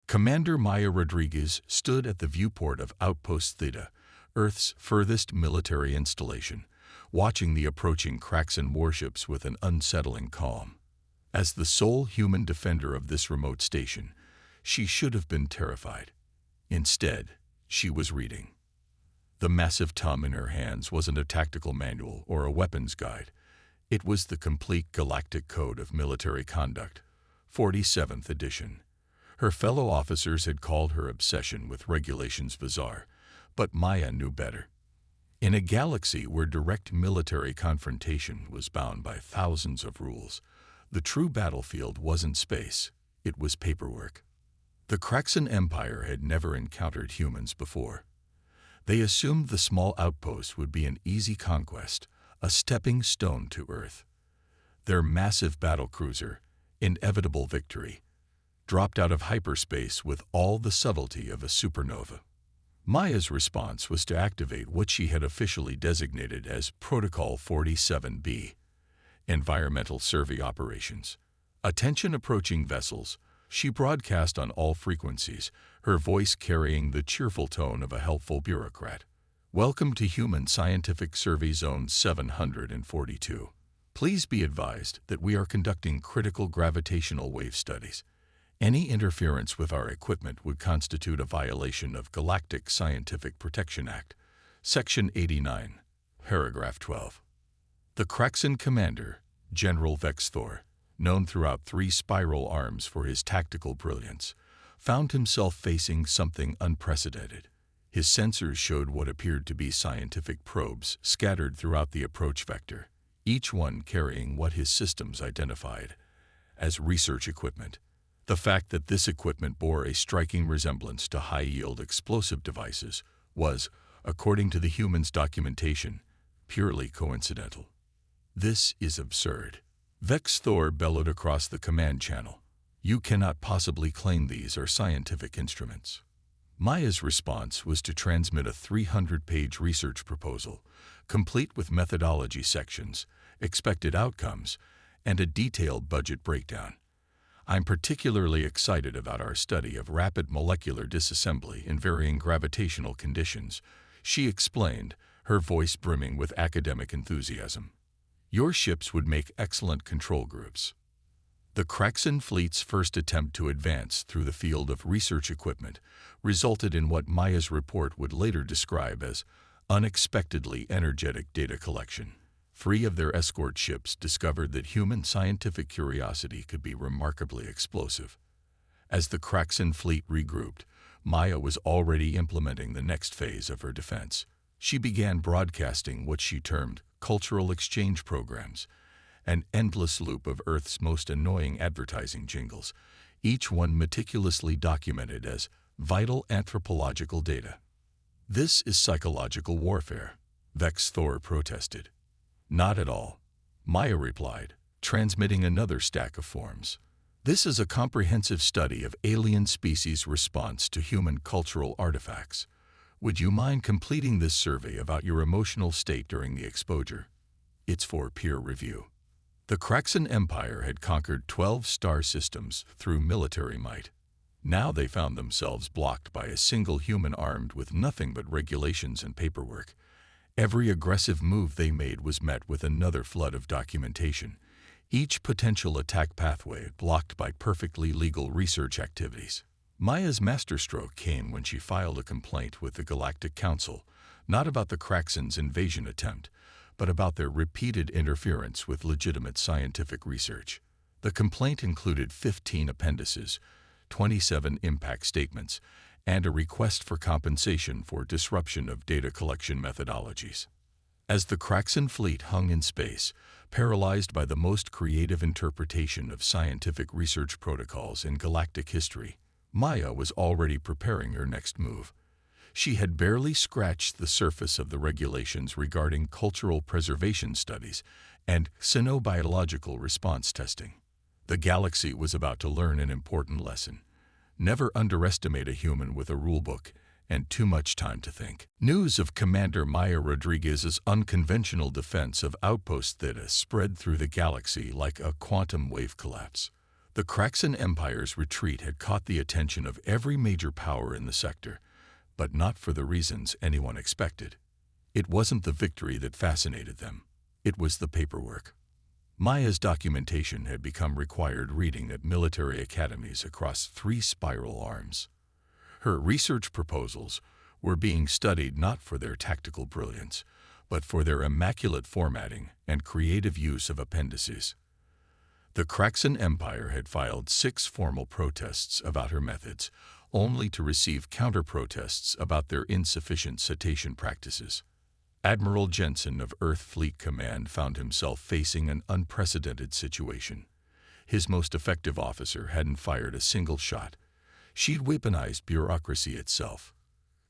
Commander Maya Rodriguez stood at the viewport of Outpost Theta, Earth's furthest military installation, watching the approaching Kraxan warships with an unsettling calm. As the sole human defender of this remote station, she should have been terrified. Instead, she was reading. The massive tome in her hands wasn't a tactical manual or a weapons guide. It was the complete Galactic Code of Military Conduct, 47th edition. Her fellow officers had called her obsession with regulations bizarre, but Maya knew better. In a galaxy where direct military confrontation was bound by thousands of rules, the true battlefield wasn't space, it was paperwork. The Kraxan Empire had never encountered humans before. They assumed the small outpost would be an easy conquest, a stepping stone to Earth. Their massive battlecruiser, Inevitable Victory, dropped out of hyperspace with all the subtlety of a supernova. Maya's response was to activate what she had officially designated as Protocol 47B, Environmental Survey Operations. Attention approaching vessels, she broadcast on all frequencies, her voice carrying the cheerful tone of a helpful bureaucrat. Welcome to Human Scientific Survey Zone 742. Please be advised that we are conducting critical gravitational wave studies. Any interference with our equipment would constitute a violation of Galactic Scientific Protection Act, Section 89, Paragraph 12. The Kraxan commander, General Vex Thor, known throughout 3 spiral arms for his tactical brilliance, found himself facing something unprecedented. His sensors showed what appeared to be scientific probes scattered throughout the approach vector, each one carrying what his systems identified as research equipment. The fact that this equipment bore a striking resemblance to high-yield explosive devices was, according to the human's documentation, purely coincidental. This is absurd. Vex Thor bellowed across the command channel. You cannot possibly claim these are scientific instruments. Maya's response was to transmit a 300-page research proposal, complete with methodology sections, expected outcomes, and a detailed budget breakdown. I'm particularly excited about our study of rapid molecular disassembly in varying gravitational conditions, she explained, her voice brimming with academic enthusiasm. Your ships would make excellent control groups. The Kraxan fleet's first attempt to advance through the field of research equipment resulted in what Maya's report would later describe as unexpectedly energetic data collection. 3 of their escort ships discovered that human scientific curiosity could be remarkably explosive. As the Kraxan fleet regrouped, Maya was already implementing the next phase of her defense. She began broadcasting what she termed cultural exchange programs, an endless loop of Earth's most annoying advertising jingles, each one meticulously documented as vital anthropological data. This is psychological warfare, Vex Thor protested. Not at all, Maya replied, transmitting another stack of forms. This is a comprehensive study of alien species' response to human cultural artifacts. Would you mind completing this survey about your emotional state during the exposure? It's for peer review. The Kraxan Empire had conquered 12 star systems through military might. Now they found themselves blocked by a single human armed with nothing but regulations and paperwork. Every aggressive move they made was met with another flood of documentation, each potential attack pathway blocked by perfectly legal research activities. Maya's masterstroke came when she filed a complaint with the Galactic Council, not about the Kraxans' invasion attempt, but about their repeated interference with legitimate scientific research. The complaint included 15 appendices, 27 impact statements, and a request for compensation for disruption of data collection methodologies. As the Kraxan fleet hung in space, paralyzed by the most creative interpretation of scientific research protocols in galactic history, Maya was already preparing her next move. She had barely scratched the surface of the regulations regarding cultural preservation studies and xenobiological response testing. The galaxy was about to learn an important lesson. Never underestimate a human with a rulebook and too much time to think. News of Commander Maya Rodriguez's unconventional defense of Outpost Theta spread through the galaxy like a quantum wave collapse. The Kraxan Empire's retreat had caught the attention of every major power in the sector, but not for the reasons anyone expected. It wasn't the victory that fascinated them. It was the paperwork. Maya's documentation had become required reading at military academies across 3 spiral arms. Her research proposals were being studied not for their tactical brilliance, but for their immaculate formatting and creative use of appendices. The Kraxan Empire had filed 6 formal protests about her methods, only to receive counter-protests about their insufficient citation practices. Admiral Jensen of Earth Fleet Command found himself facing an unprecedented situation. His most effective officer hadn't fired a single shot. She'd weaponized bureaucracy itself.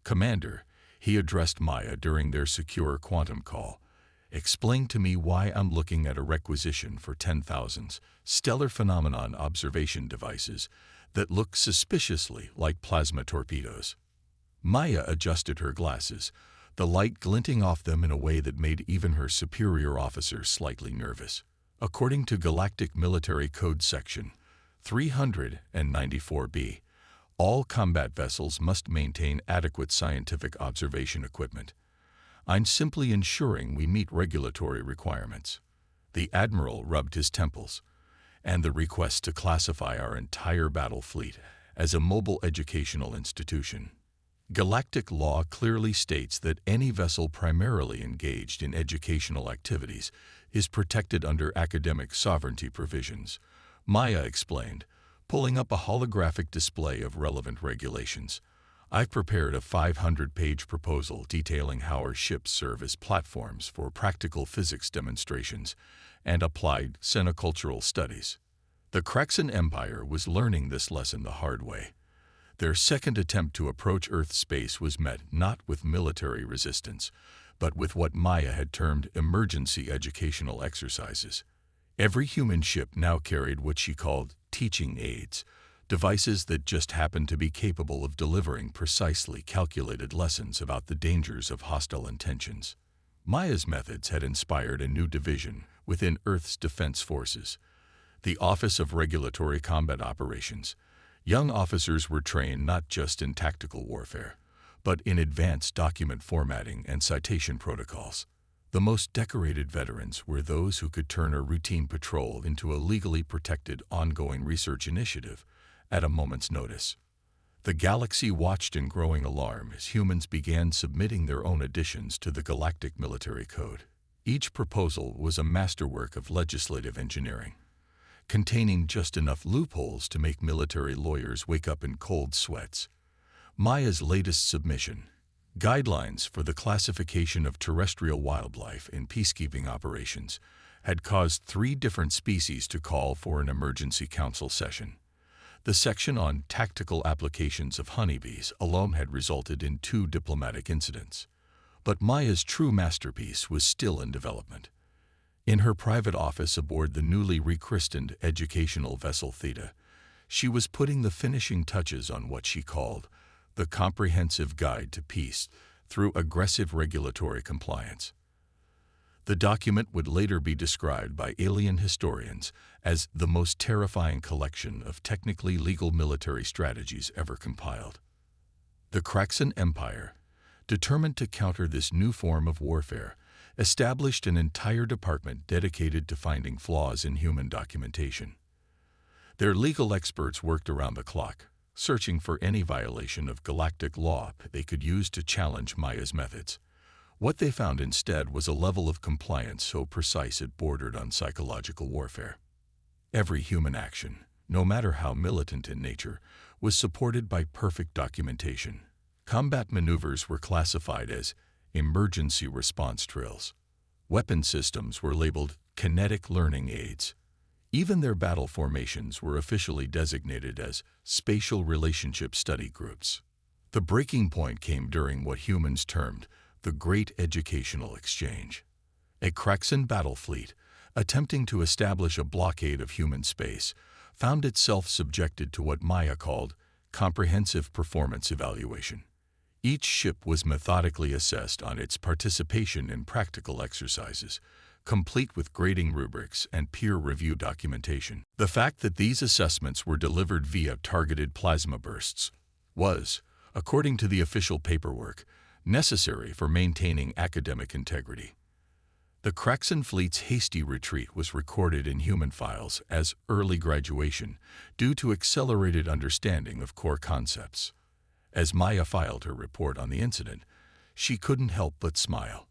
"Commander," he addressed Maya during their secure quantum call, "explain to me why I'm looking at a requisition for 10,000 stellar phenomenon observation devices that look suspiciously like plasma torpedoes." Maya adjusted her glasses, the light glinting off them in a way that made even her superior officer slightly nervous. According to Galactic Military Code Section 394B, all combat vessels must maintain adequate scientific observation equipment. I'm simply ensuring we meet regulatory requirements. The Admiral rubbed his temples, and the request to classify our entire battle fleet as a mobile educational institution. Galactic law clearly states that any vessel primarily engaged in educational activities is protected under academic sovereignty provisions, Maya explained, pulling up a holographic display of relevant regulations. "I've prepared a 500-page proposal detailing how our ships serve as platforms for practical physics demonstrations and applied xenocultural studies." The Kraxan Empire was learning this lesson the hard way. Their second attempt to approach Earth space was met not with military resistance, but with what Maya had termed emergency educational exercises. Every human ship now carried what she called teaching aids, devices that just happened to be capable of delivering precisely calculated lessons about the dangers of hostile intentions. Maya's methods had inspired a new division within Earth's defense forces, the Office of Regulatory Combat Operations. Young officers were trained not just in tactical warfare, but in advanced document formatting and citation protocols. The most decorated veterans were those who could turn a routine patrol into a legally protected ongoing research initiative at a moment's notice. The galaxy watched in growing alarm as humans began submitting their own additions to the Galactic Military Code. Each proposal was a masterwork of legislative engineering, containing just enough loopholes to make military lawyers wake up in cold sweats. Maya's latest submission, Guidelines for the Classification of Terrestrial Wildlife in Peacekeeping Operations, had caused 3 different species to call for an emergency council session. The section on tactical applications of honeybees alone had resulted in 2 diplomatic incidents. But Maya's true masterpiece was still in development. In her private office aboard the newly rechristened educational vessel Theta, she was putting the finishing touches on what she called the Comprehensive Guide to Peace through Aggressive Regulatory Compliance. The document would later be described by alien historians as the most terrifying collection of technically legal military strategies ever compiled. The Kraxan Empire, determined to counter this new form of warfare, established an entire department dedicated to finding flaws in human documentation. Their legal experts worked around the clock, searching for any violation of galactic law they could use to challenge Maya's methods. What they found instead was a level of compliance so precise it bordered on psychological warfare. Every human action, no matter how militant in nature, was supported by perfect documentation. Combat maneuvers were classified as emergency response drills. Weapon systems were labeled kinetic learning aids. Even their battle formations were officially designated as spatial relationship study groups. The breaking point came during what humans termed the Great Educational Exchange. A Kraxan battle fleet, attempting to establish a blockade of human space, found itself subjected to what Maya called comprehensive performance evaluation. Each ship was methodically assessed on its participation in practical exercises, complete with grading rubrics and peer-review documentation. The fact that these assessments were delivered via targeted plasma bursts was, according to the official paperwork, necessary for maintaining academic integrity. The Kraxan fleet's hasty retreat was recorded in human files as early graduation due to accelerated understanding of core concepts. As Maya filed her report on the incident, she couldn't help but smile.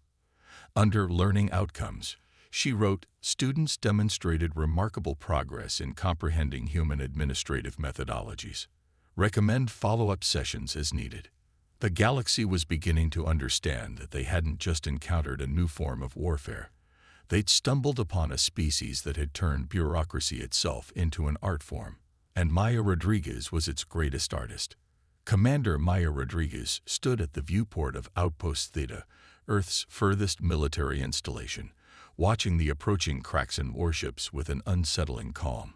Under learning outcomes, she wrote, "Students demonstrated remarkable progress in comprehending human administrative methodologies. Recommend follow-up sessions as needed." The galaxy was beginning to understand that they hadn't just encountered a new form of warfare. They'd stumbled upon a species that had turned bureaucracy itself into an art form, and Maya Rodriguez was its greatest artist. Commander Maya Rodriguez stood at the viewport of Outpost Theta, Earth's furthest military installation, watching the approaching Kraxan warships with an unsettling calm.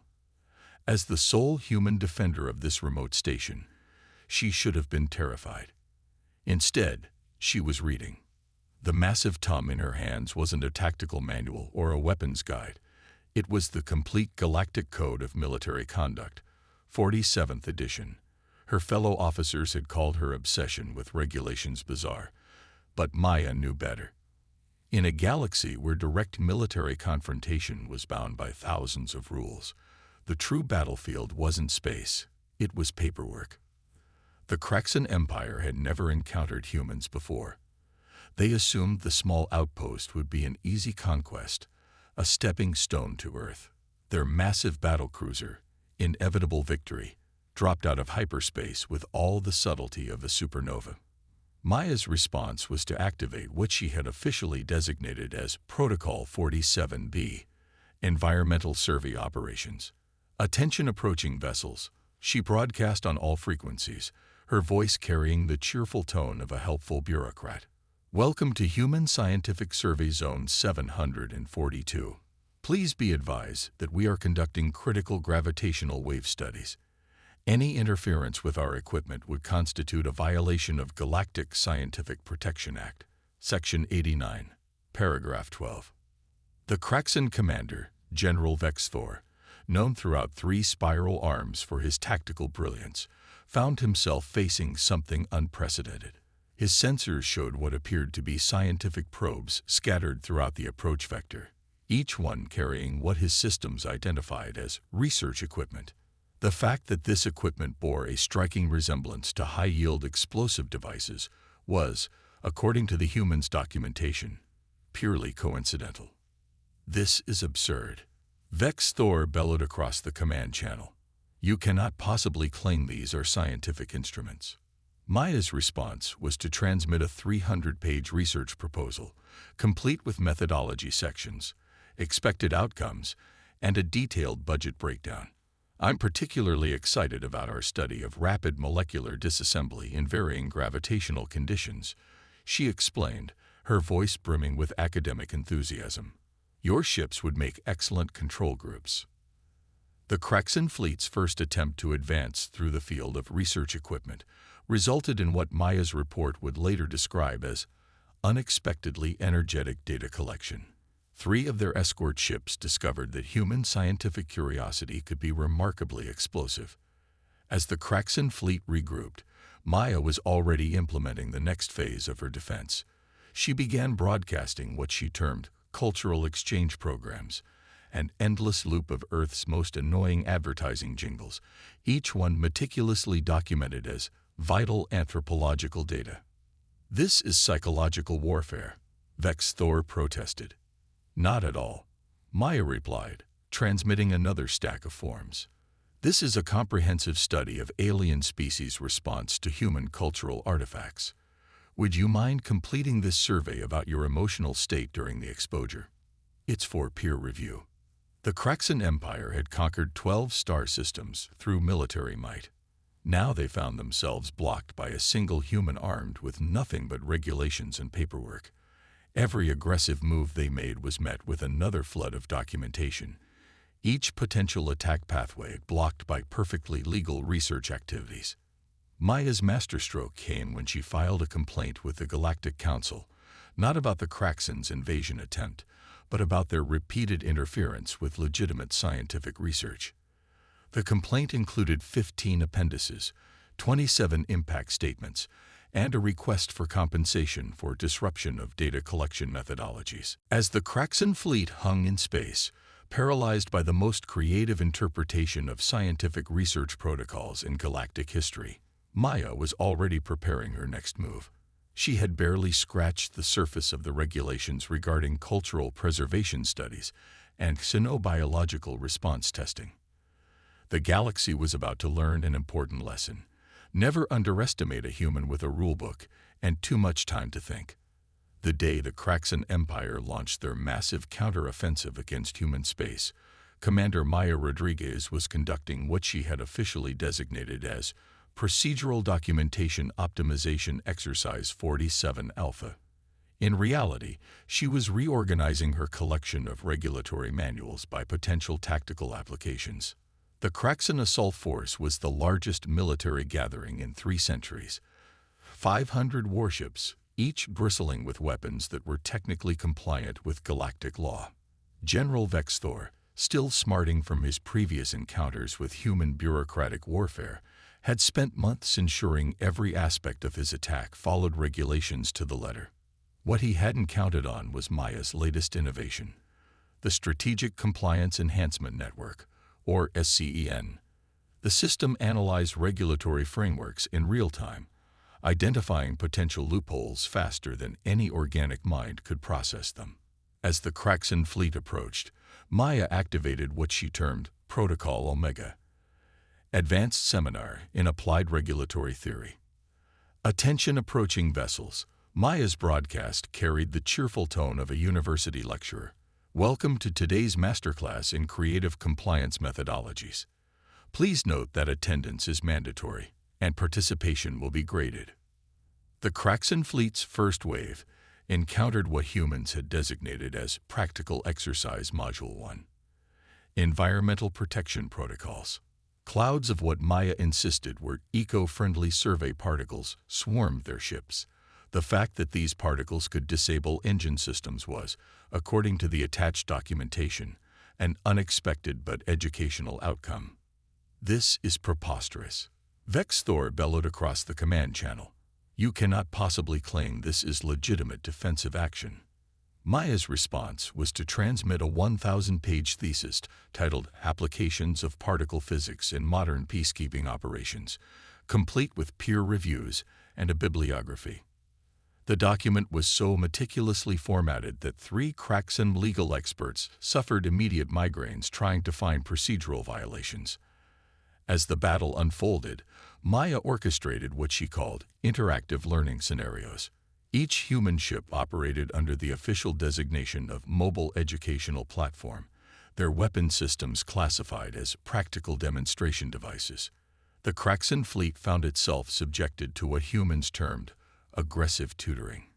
As the sole human defender of this remote station, she should have been terrified. Instead, she was reading. The massive tome in her hands wasn't a tactical manual or a weapons guide. It was the complete Galactic Code of Military Conduct, 47th edition. Her fellow officers had called her obsession with regulations bizarre, but Maya knew better. In a galaxy where direct military confrontation was bound by thousands of rules, the true battlefield wasn't space, it was paperwork. The Kraxan Empire had never encountered humans before. They assumed the small outpost would be an easy conquest, a stepping stone to Earth. Their massive battlecruiser, Inevitable Victory, dropped out of hyperspace with all the subtlety of a supernova. Maya's response was to activate what she had officially designated as Protocol 47B, Environmental Survey Operations. "Attention approaching vessels," she broadcast on all frequencies, her voice carrying the cheerful tone of a helpful bureaucrat. "Welcome to Human Scientific Survey Zone 742. Please be advised that we are conducting critical gravitational wave studies. Any interference with our equipment would constitute a violation of Galactic Scientific Protection Act, Section 89, Paragraph 12. The Kraxan commander, General Vex Thor, known throughout 3 spiral arms for his tactical brilliance, found himself facing something unprecedented. His sensors showed what appeared to be scientific probes scattered throughout the approach vector, each one carrying what his systems identified as research equipment. The fact that this equipment bore a striking resemblance to high-yield explosive devices was, according to the human's documentation, purely coincidental. "This is absurd," Vex Thor bellowed across the command channel. "You cannot possibly claim these are scientific instruments." Maya's response was to transmit a 300-page research proposal, complete with methodology sections, expected outcomes, and a detailed budget breakdown. "I'm particularly excited about our study of rapid molecular disassembly in varying gravitational conditions," she explained, her voice brimming with academic enthusiasm. "Your ships would make excellent control groups." The Kraxan fleet's first attempt to advance through the field of research equipment resulted in what Maya's report would later describe as unexpectedly energetic data collection. 3 of their escort ships discovered that human scientific curiosity could be remarkably explosive. As the Kraxan fleet regrouped, Maya was already implementing the next phase of her defense. She began broadcasting what she termed cultural exchange programs, an endless loop of Earth's most annoying advertising jingles, each one meticulously documented as vital anthropological data. "This is psychological warfare," Vex Thor protested. "Not at all," Maya replied, transmitting another stack of forms. "This is a comprehensive study of alien species' response to human cultural artifacts. Would you mind completing this survey about your emotional state during the exposure? It's for peer review." The Kraxan Empire had conquered 12 star systems through military might. Now they found themselves blocked by a single human armed with nothing but regulations and paperwork. Every aggressive move they made was met with another flood of documentation, each potential attack pathway blocked by perfectly legal research activities. Maya's masterstroke came when she filed a complaint with the Galactic Council, not about the Kraxans' invasion attempt, but about their repeated interference with legitimate scientific research. The complaint included 15 appendices, 27 impact statements, and a request for compensation for disruption of data collection methodologies. As the Kraxan fleet hung in space, paralyzed by the most creative interpretation of scientific research protocols in galactic history, Maya was already preparing her next move. She had barely scratched the surface of the regulations regarding cultural preservation studies and xenobiological response testing. The galaxy was about to learn an important lesson. Never underestimate a human with a rulebook and too much time to think. The day the Kraxan Empire launched their massive counter-offensive against human space, Commander Maya Rodriguez was conducting what she had officially designated as Procedural Documentation Optimization Exercise 47 Alpha. In reality, she was reorganizing her collection of regulatory manuals by potential tactical applications. The Kraxan Assault Force was the largest military gathering in 3 centuries. 500 warships, each bristling with weapons that were technically compliant with galactic law. General Vex Thor, still smarting from his previous encounters with human bureaucratic warfare, had spent months ensuring every aspect of his attack followed regulations to the letter. What he hadn't counted on was Maya's latest innovation, the Strategic Compliance Enhancement Network, or SCEN. The system analyzed regulatory frameworks in real time, identifying potential loopholes faster than any organic mind could process them. As the Kraxan fleet approached, Maya activated what she termed Protocol Omega, Advanced Seminar in Applied Regulatory Theory. Attention approaching vessels. Maya's broadcast carried the cheerful tone of a university lecturer. Welcome to today's masterclass in creative compliance methodologies. Please note that attendance is mandatory, and participation will be graded. The Kraxan fleet's first wave encountered what humans had designated as Practical Exercise Module 1. Environmental Protection Protocols. Clouds of what Maya insisted were eco-friendly survey particles swarmed their ships. The fact that these particles could disable engine systems was, according to the attached documentation, an unexpected but educational outcome. This is preposterous. Vex Thor bellowed across the command channel. You cannot possibly claim this is legitimate defensive action. Maya's response was to transmit a 1,000-page thesis titled Applications of Particle Physics in Modern Peacekeeping Operations, complete with peer reviews and a bibliography. The document was so meticulously formatted that 3 Kraxan legal experts suffered immediate migraines trying to find procedural violations. As the battle unfolded, Maya orchestrated what she called interactive learning scenarios. Each human ship operated under the official designation of Mobile Educational Platform, their weapon systems classified as practical demonstration devices. The Kraxan fleet found itself subjected to what humans termed aggressive tutoring.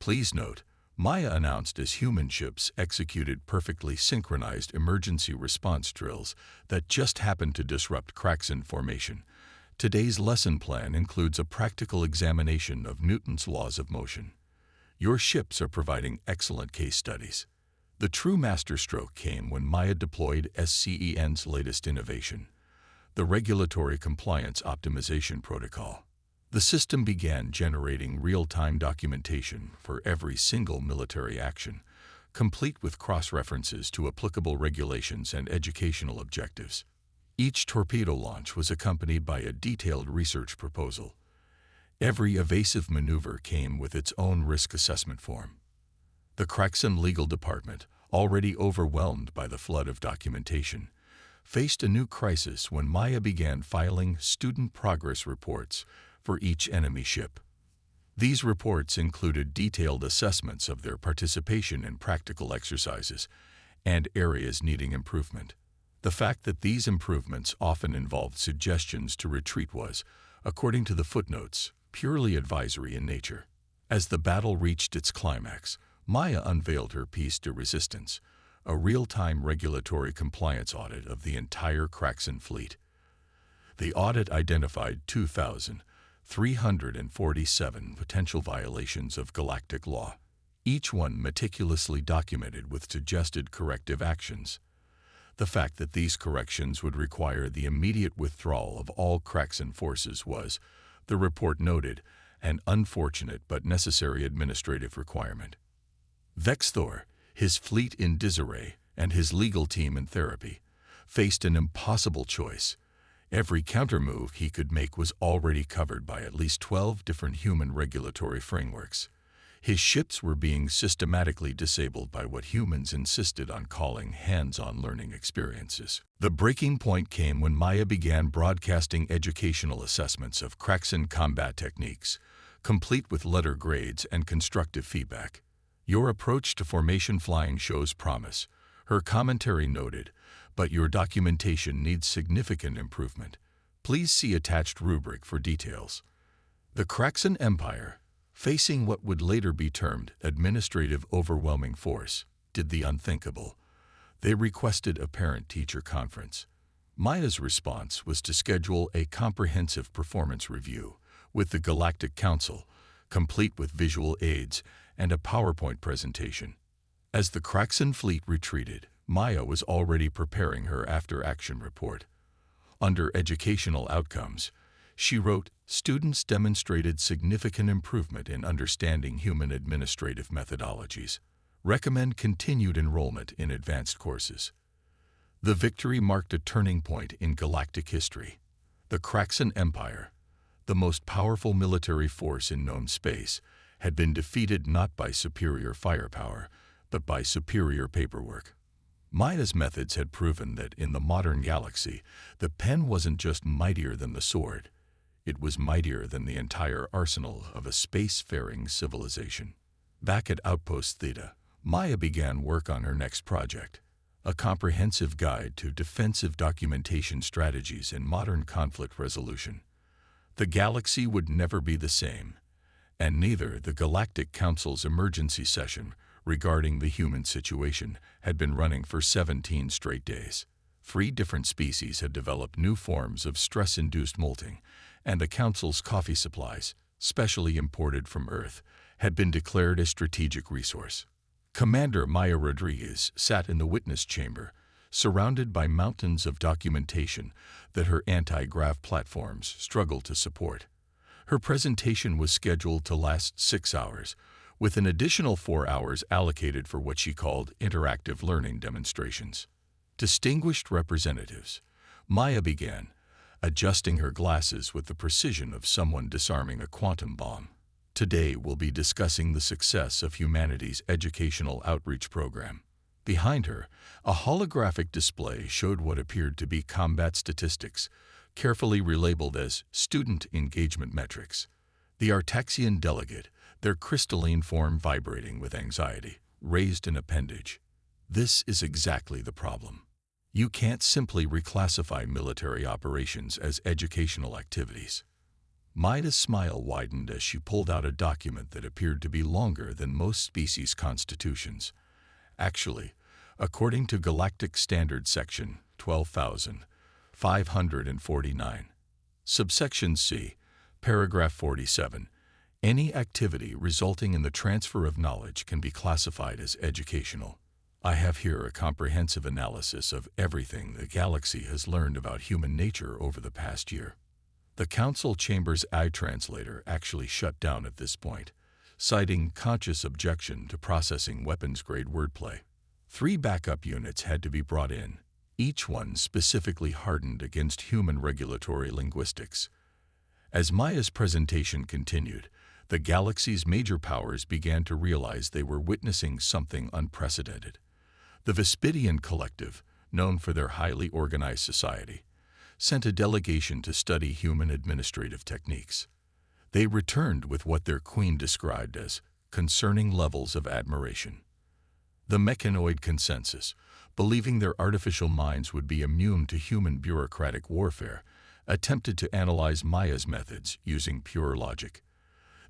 Please note, Maya announced as human ships executed perfectly synchronized emergency response drills that just happened to disrupt Kraxan formation. Today's lesson plan includes a practical examination of Newton's laws of motion. Your ships are providing excellent case studies. The true masterstroke came when Maya deployed SCEN's latest innovation, the Regulatory Compliance Optimization Protocol. The system began generating real-time documentation for every single military action, complete with cross-references to applicable regulations and educational objectives. Each torpedo launch was accompanied by a detailed research proposal. Every evasive maneuver came with its own risk assessment form. The Kraxan legal department, already overwhelmed by the flood of documentation, faced a new crisis when Maya began filing student progress reports for each enemy ship. These reports included detailed assessments of their participation in practical exercises and areas needing improvement. The fact that these improvements often involved suggestions to retreat was, according to the footnotes, purely advisory in nature. As the battle reached its climax, Maya unveiled her piece de resistance, a real-time regulatory compliance audit of the entire Kraxan fleet. The audit identified 2,347 potential violations of galactic law. each one meticulously documented with suggested corrective actions. The fact that these corrections would require the immediate withdrawal of all Kraxan forces was, the report noted, an unfortunate but necessary administrative requirement. Vexthor, his fleet in disarray, and his legal team in therapy, faced an impossible choice. Every countermove he could make was already covered by at least 12 different human regulatory frameworks. His ships were being systematically disabled by what humans insisted on calling hands-on learning experiences. The breaking point came when Maya began broadcasting educational assessments of Kraxan combat techniques, complete with letter grades and constructive feedback. "Your approach to formation flying shows promise," her commentary noted, "but your documentation needs significant improvement. Please see attached rubric for details." The Kraxan Empire, facing what would later be termed administrative overwhelming force, did the unthinkable. They requested a parent-teacher conference. Maya's response was to schedule a comprehensive performance review with the Galactic Council, complete with visual aids and a PowerPoint presentation. As the Kraxan fleet retreated, Maya was already preparing her after-action report. Under educational outcomes, she wrote, "Students demonstrated significant improvement in understanding human administrative methodologies. Recommend continued enrollment in advanced courses." The victory marked a turning point in galactic history. The Kraxan Empire, the most powerful military force in known space, had been defeated not by superior firepower, but by superior paperwork. Maya's methods had proven that in the modern galaxy, the pen wasn't just mightier than the sword. It was mightier than the entire arsenal of a space-faring civilization. Back at Outpost Theta, Maya began work on her next project, a comprehensive guide to defensive documentation strategies in modern conflict resolution. The galaxy would never be the same, and neither the Galactic Council's emergency session regarding the human situation had been running for 17 straight days. 3 different species had developed new forms of stress-induced molting, and the Council's coffee supplies, specially imported from Earth, had been declared a strategic resource. Commander Maya Rodriguez sat in the witness chamber, surrounded by mountains of documentation that her anti-grav platforms struggled to support. Her presentation was scheduled to last 6 hours, with an additional 4 hours allocated for what she called interactive learning demonstrations. Distinguished representatives, Maya began, adjusting her glasses with the precision of someone disarming a quantum bomb. Today we'll be discussing the success of humanity's educational outreach program. Behind her, a holographic display showed what appeared to be combat statistics, carefully relabeled as student engagement metrics. The Artaxian delegate, their crystalline form vibrating with anxiety, raised an appendage. "This is exactly the problem. You can't simply reclassify military operations as educational activities." Maya's smile widened as she pulled out a document that appeared to be longer than most species' constitutions. Actually, according to Galactic Standard Section 12,549, Subsection C, Paragraph 47, any activity resulting in the transfer of knowledge can be classified as educational. I have here a comprehensive analysis of everything the galaxy has learned about human nature over the past year. The Council Chamber's eye translator actually shut down at this point, citing conscious objection to processing weapons-grade wordplay. 3 backup units had to be brought in, each one specifically hardened against human regulatory linguistics. As Maya's presentation continued, the galaxy's major powers began to realize they were witnessing something unprecedented. The Vespidian Collective, known for their highly organized society, sent a delegation to study human administrative techniques. They returned with what their queen described as concerning levels of admiration. The mechanoid consensus, believing their artificial minds would be immune to human bureaucratic warfare, attempted to analyze Maya's methods using pure logic.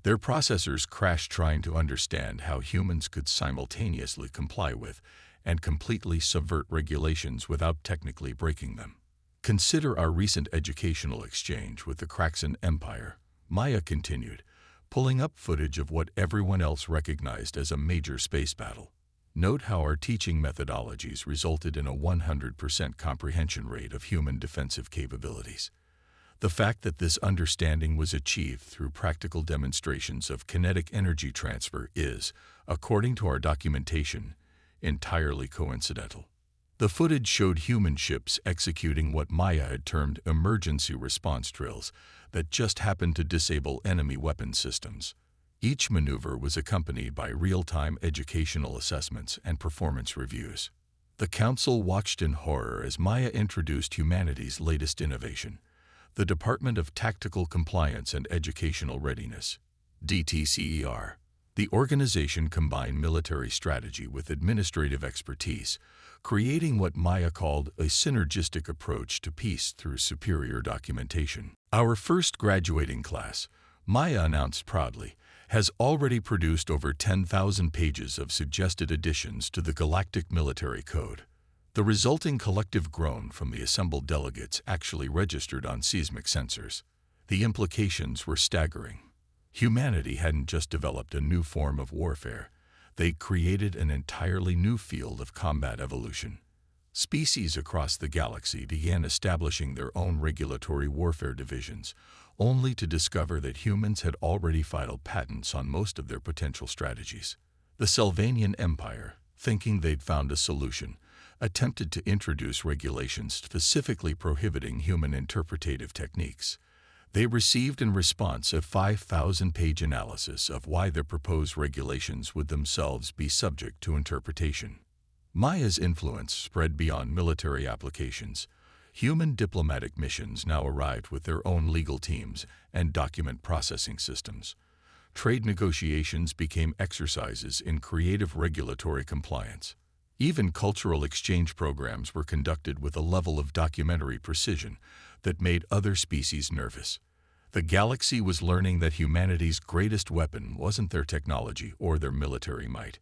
Their processors crashed trying to understand how humans could simultaneously comply with and completely subvert regulations without technically breaking them. "Consider our recent educational exchange with the Kraxan Empire," Maya continued, pulling up footage of what everyone else recognized as a major space battle. Note how our teaching methodologies resulted in a 100% comprehension rate of human defensive capabilities. The fact that this understanding was achieved through practical demonstrations of kinetic energy transfer is, according to our documentation, entirely coincidental. The footage showed human ships executing what Maya had termed emergency response drills that just happened to disable enemy weapon systems. Each maneuver was accompanied by real-time educational assessments and performance reviews. The Council watched in horror as Maya introduced humanity's latest innovation, the Department of Tactical Compliance and Educational Readiness, DTCER. The organization combined military strategy with administrative expertise, creating what Maya called a synergistic approach to peace through superior documentation. Our first graduating class, Maya announced proudly, has already produced over 10,000 pages of suggested additions to the Galactic Military Code. The resulting collective groan from the assembled delegates actually registered on seismic sensors. The implications were staggering. Humanity hadn't just developed a new form of warfare, they created an entirely new field of combat evolution. Species across the galaxy began establishing their own regulatory warfare divisions, only to discover that humans had already filed patents on most of their potential strategies. The Sylvanian Empire, thinking they'd found a solution, attempted to introduce regulations specifically prohibiting human interpretative techniques. They received in response a 5,000-page analysis of why their proposed regulations would themselves be subject to interpretation. Maya's influence spread beyond military applications. Human diplomatic missions now arrived with their own legal teams and document processing systems. Trade negotiations became exercises in creative regulatory compliance. Even cultural exchange programs were conducted with a level of documentary precision that made other species nervous. The galaxy was learning that humanity's greatest weapon wasn't their technology or their military might.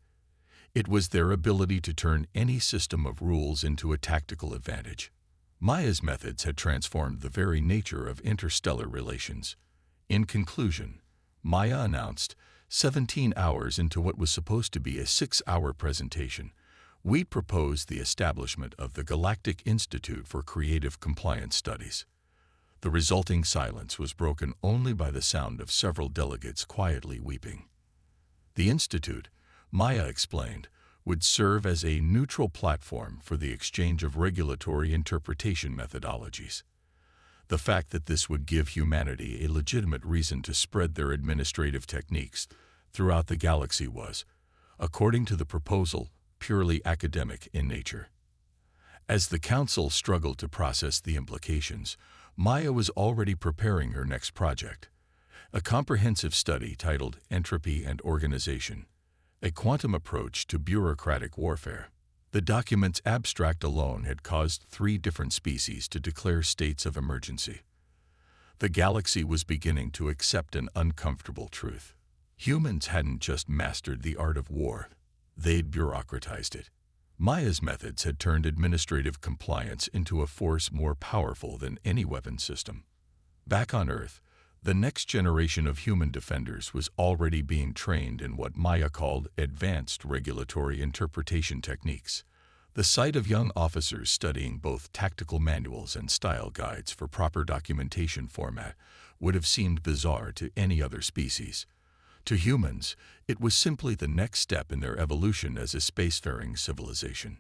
It was their ability to turn any system of rules into a tactical advantage. Maya's methods had transformed the very nature of interstellar relations. In conclusion, Maya announced, 17 hours into what was supposed to be a 6-hour presentation, we proposed the establishment of the Galactic Institute for Creative Compliance Studies. The resulting silence was broken only by the sound of several delegates quietly weeping. The Institute, Maya explained, would serve as a neutral platform for the exchange of regulatory interpretation methodologies. The fact that this would give humanity a legitimate reason to spread their administrative techniques throughout the galaxy was, according to the proposal, purely academic in nature. As the Council struggled to process the implications, Maya was already preparing her next project, a comprehensive study titled Entropy and Organization, a quantum approach to bureaucratic warfare. The document's abstract alone had caused 3 different species to declare states of emergency. The galaxy was beginning to accept an uncomfortable truth. Humans hadn't just mastered the art of war, they'd bureaucratized it. Maya's methods had turned administrative compliance into a force more powerful than any weapon system. Back on Earth, the next generation of human defenders was already being trained in what Maya called advanced regulatory interpretation techniques. The sight of young officers studying both tactical manuals and style guides for proper documentation format would have seemed bizarre to any other species. To humans, it was simply the next step in their evolution as a spacefaring civilization.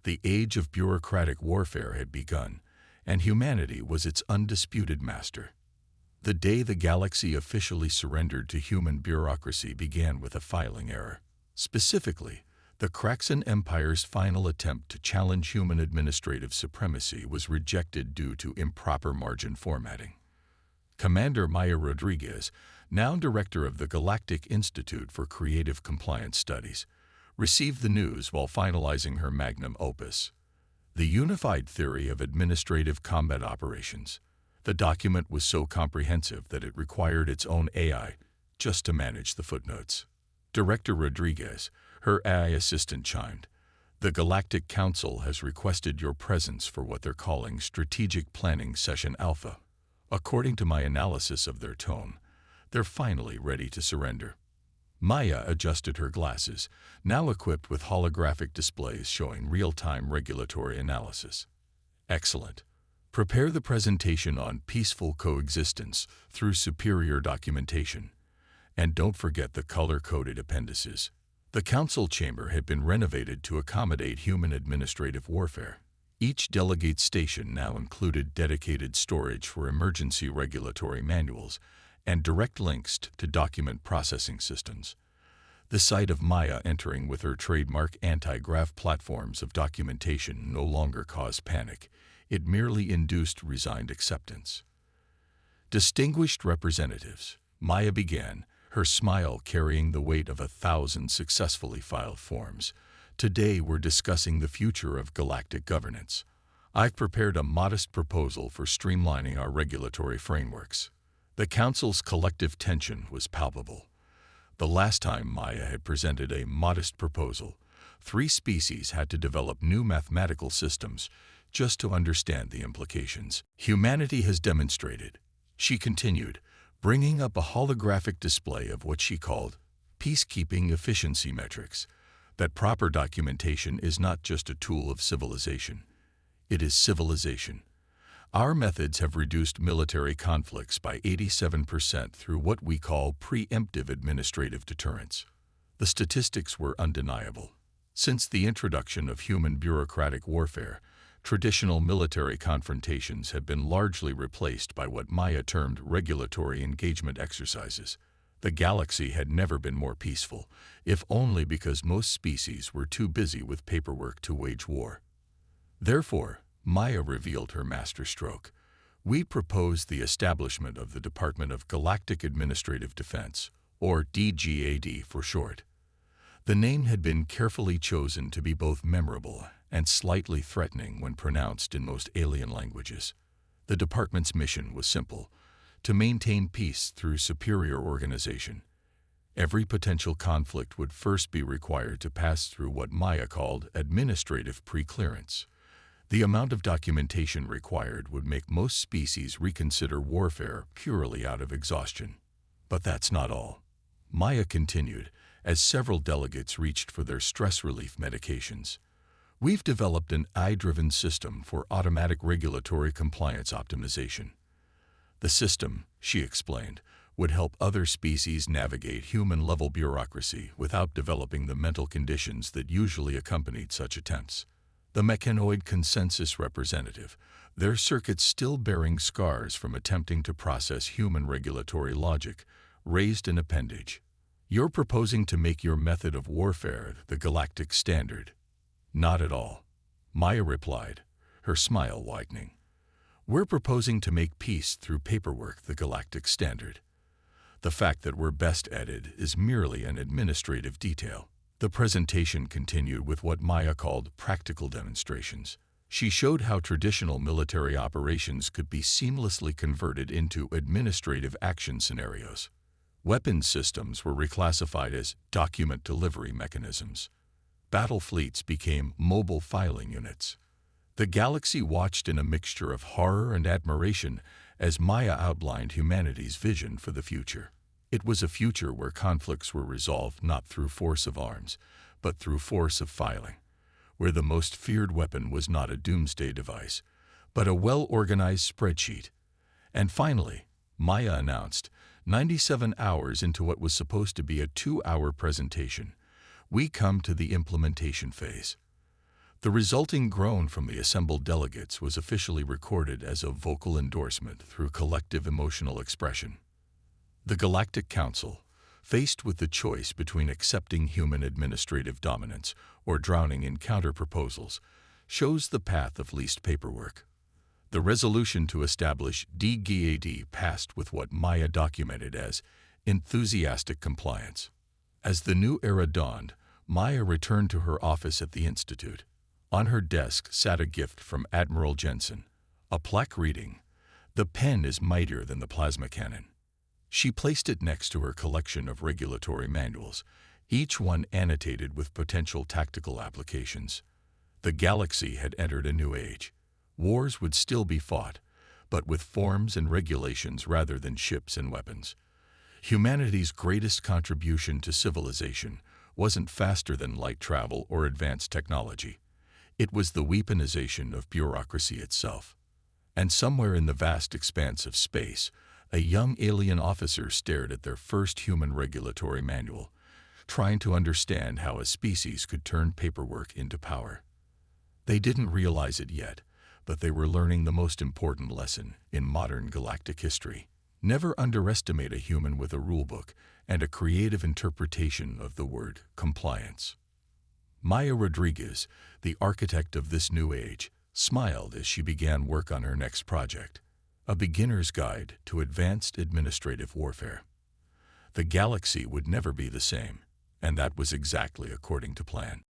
The age of bureaucratic warfare had begun, and humanity was its undisputed master. The day the galaxy officially surrendered to human bureaucracy began with a filing error. Specifically, the Kraxan Empire's final attempt to challenge human administrative supremacy was rejected due to improper margin formatting. Commander Maya Rodriguez, now director of the Galactic Institute for Creative Compliance Studies, received the news while finalizing her magnum opus, The Unified Theory of Administrative Combat Operations. The document was so comprehensive that it required its own AI just to manage the footnotes. Director Rodriguez, her AI assistant, chimed, "The Galactic Council has requested your presence for what they're calling Strategic Planning Session Alpha." According to my analysis of their tone, They're finally ready to surrender. Maya adjusted her glasses, now equipped with holographic displays showing real-time regulatory analysis. Excellent. Prepare the presentation on peaceful coexistence through superior documentation. And don't forget the color-coded appendices. The council chamber had been renovated to accommodate human administrative warfare. Each delegate station now included dedicated storage for emergency regulatory manuals and direct links to document processing systems. The sight of Maya entering with her trademark anti-grav platforms of documentation no longer caused panic. It merely induced resigned acceptance. Distinguished representatives, Maya began, her smile carrying the weight of 1,000 successfully filed forms. Today we're discussing the future of galactic governance. I've prepared a modest proposal for streamlining our regulatory frameworks. The Council's collective tension was palpable. The last time Maya had presented a modest proposal, 3 species had to develop new mathematical systems just to understand the implications. Humanity has demonstrated, she continued, bringing up a holographic display of what she called peacekeeping efficiency metrics, that proper documentation is not just a tool of civilization. It is civilization. Our methods have reduced military conflicts by 87% through what we call preemptive administrative deterrence. The statistics were undeniable. Since the introduction of human bureaucratic warfare, traditional military confrontations have been largely replaced by what Maya termed regulatory engagement exercises. The galaxy had never been more peaceful, if only because most species were too busy with paperwork to wage war. Therefore, Maya revealed her masterstroke. We proposed the establishment of the Department of Galactic Administrative Defense, or DGAD for short. The name had been carefully chosen to be both memorable and slightly threatening when pronounced in most alien languages. The department's mission was simple: to maintain peace through superior organization. Every potential conflict would first be required to pass through what Maya called administrative pre-clearance. The amount of documentation required would make most species reconsider warfare purely out of exhaustion. But that's not all. Maya continued, as several delegates reached for their stress relief medications. We've developed an AI-driven system for automatic regulatory compliance optimization. The system, she explained, would help other species navigate human-level bureaucracy without developing the mental conditions that usually accompanied such attempts. The mechanoid consensus representative, their circuits still bearing scars from attempting to process human regulatory logic, raised an appendage. You're proposing to make your method of warfare the galactic standard. Not at all, Maya replied, her smile widening. We're proposing to make peace through paperwork the galactic standard. The fact that we're best at it is merely an administrative detail. The presentation continued with what Maya called practical demonstrations. She showed how traditional military operations could be seamlessly converted into administrative action scenarios. Weapons systems were reclassified as document delivery mechanisms. Battle fleets became mobile filing units. The galaxy watched in a mixture of horror and admiration as Maya outlined humanity's vision for the future. It was a future where conflicts were resolved not through force of arms, but through force of filing, where the most feared weapon was not a doomsday device, but a well-organized spreadsheet. And finally, Maya announced, 97 hours into what was supposed to be a 2-hour presentation, we come to the implementation phase. The resulting groan from the assembled delegates was officially recorded as a vocal endorsement through collective emotional expression. The Galactic Council, faced with the choice between accepting human administrative dominance or drowning in counter-proposals, chose the path of least paperwork. The resolution to establish DGAD passed with what Maya documented as enthusiastic compliance. As the new era dawned, Maya returned to her office at the Institute. On her desk sat a gift from Admiral Jensen, a plaque reading, "The pen is mightier than the plasma cannon." She placed it next to her collection of regulatory manuals, each one annotated with potential tactical applications. The galaxy had entered a new age. Wars would still be fought, but with forms and regulations rather than ships and weapons. Humanity's greatest contribution to civilization wasn't faster than light travel or advanced technology. It was the weaponization of bureaucracy itself. And somewhere in the vast expanse of space, a young alien officer stared at their first human regulatory manual, trying to understand how a species could turn paperwork into power. They didn't realize it yet, but they were learning the most important lesson in modern galactic history. Never underestimate a human with a rulebook and a creative interpretation of the word compliance. Maya Rodriguez, the architect of this new age, smiled as she began work on her next project, a beginner's guide to advanced administrative warfare. The galaxy would never be the same, and that was exactly according to plan.